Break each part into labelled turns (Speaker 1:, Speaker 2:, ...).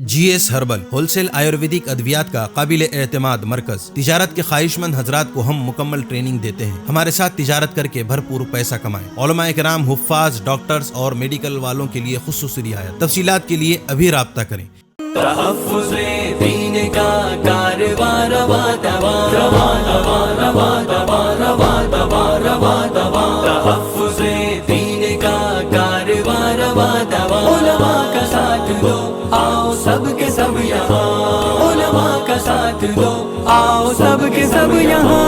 Speaker 1: جی S herbal wholesale ayurvedic ادویات کا قابل اعتماد مرکز۔ تجارت کے خواہش مند حضرات کو ہم مکمل ٹریننگ دیتے ہیں۔ ہمارے ساتھ تجارت کر کے بھرپور پیسہ کمائیں۔ علماء کرام، حفاظ، ڈاکٹرز اور میڈیکل والوں کے لیے خصوصی رعایت۔ تفصیلات کے لیے ابھی رابطہ کریں۔
Speaker 2: تحفظ دین کا کارواں رواں رواں رواں رواں رواں رواں رواں رواں رواں رواں تحفظ دین کا کارواں رواں رواں علماء کا ساتھ دو، آؤ سب کے سب یہاں، علماء کا ساتھ دو، آؤ سب کے سب یہاں۔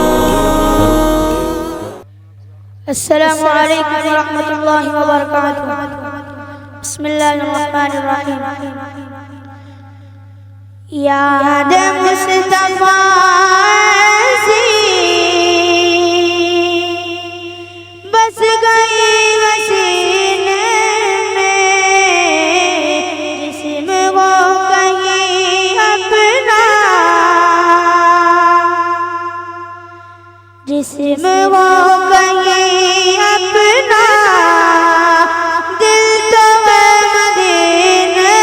Speaker 3: السلام علیکم ورحمۃ اللہ وبرکاتہ۔ بسم اللہ الرحمن الرحیم۔ یاد مصطفیٰ سی بس گئی وسیلے میں، جسم وہ کہیں اپنا، جسم وہ کہیں اپنا، دل تو مدینے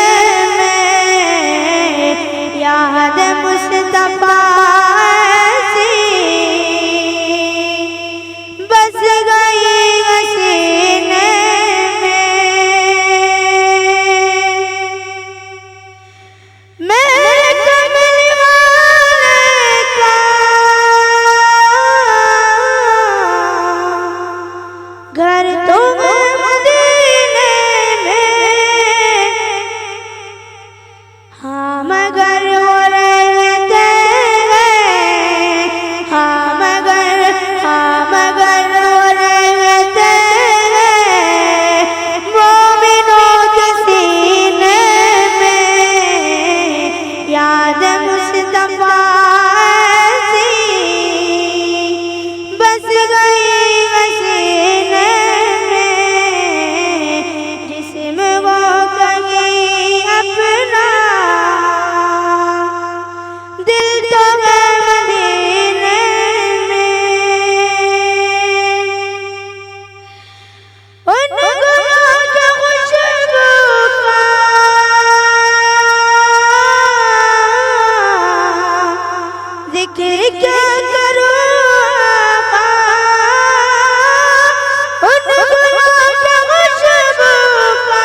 Speaker 3: میں، یاد مصطفیٰ سی بس گئی وسیلے میں، میں کمل والے کا گھر تو مدینے میں، ہاں مگر وہ رہتے ہیں، ہاں مگر وہ رہتے ہیں مومنوں کے سینے میں، یاد مصطفیٰ سی بس گئی وسیلے میں، جسم وہ کہیں اپنا، دل تو مدینے میں۔ ان گلوں کی خوشبو کا ذکر کیا کروں آقا، ان گلوں کی خوشبو کا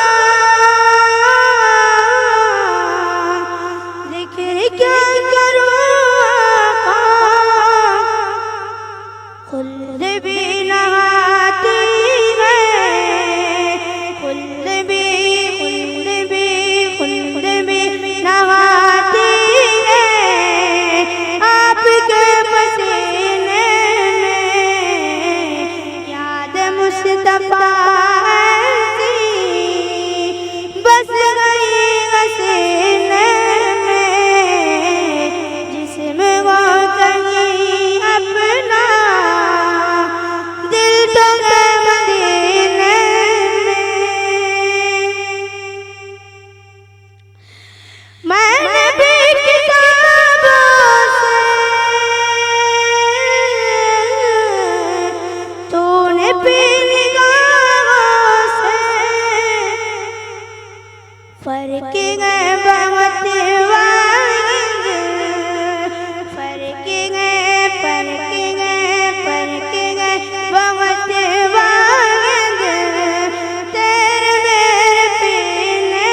Speaker 3: ذکر کیا کروں آقا، خلد بھی نہاتی ہے، خلد بھی نہاتی ہے آپ کے پسینے میں، یاد مصطفیٰ سی بس گئی وسیلے میں، جسم وہ کہیں اپنا، دل تو مدینے میں۔ میں نے بھی کتابوں سے، تو نے بھی نگاہوں سے، فرق گئے بہت واحد، فرق گئے بہت واحد، تیرے میرے پینے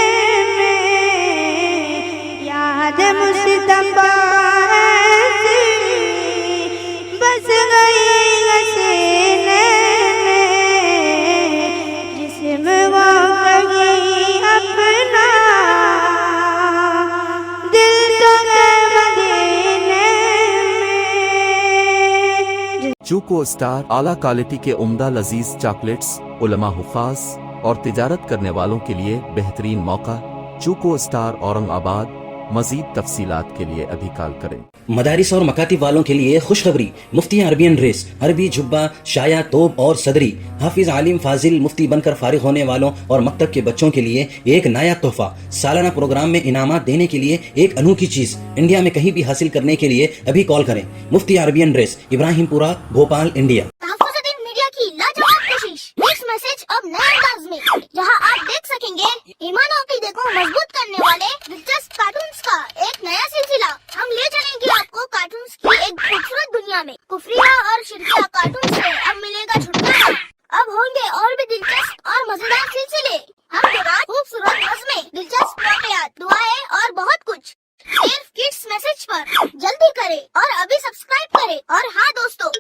Speaker 3: میں، یاد مصطفیٰ سی بس گئی وسیلے میں، جسم وہ کہیں اپنا، دل تو مدینے میں۔
Speaker 4: چوکو اسٹار اعلیٰ کوالٹی کے عمدہ لذیذ چاکلیٹس، علماء، حفاظ اور تجارت کرنے والوں کے لیے بہترین موقع۔ چوکو اسٹار اورنگ آباد۔ مزید تفصیلات کے لیے ابھی کال کریں۔
Speaker 5: مدارس اور مکاتب والوں کے لیے خوشخبری، مفتی عربین ڈریس، عربی جبہ، شایا، توپ اور صدری، حافظ، عالم، فاضل، مفتی بن کر فارغ ہونے والوں اور مکتب کے بچوں کے لیے ایک نیا تحفہ۔ سالانہ پروگرام میں انعامات دینے کے لیے ایک انوکھی چیز انڈیا میں کہیں بھی حاصل کرنے کے لیے ابھی کال کریں۔ مفتی عربین ڈریس، ابراہیم پورہ، بھوپال، انڈیا۔
Speaker 6: تحفظ دین میڈیا کی لاجواب کوشش، نیکسٹ میسج اب نئے انداز میں، جہاں آپ دیکھ سکیں گے ایمان و عقیدے کو مضبوط کرنے والے دلچسپ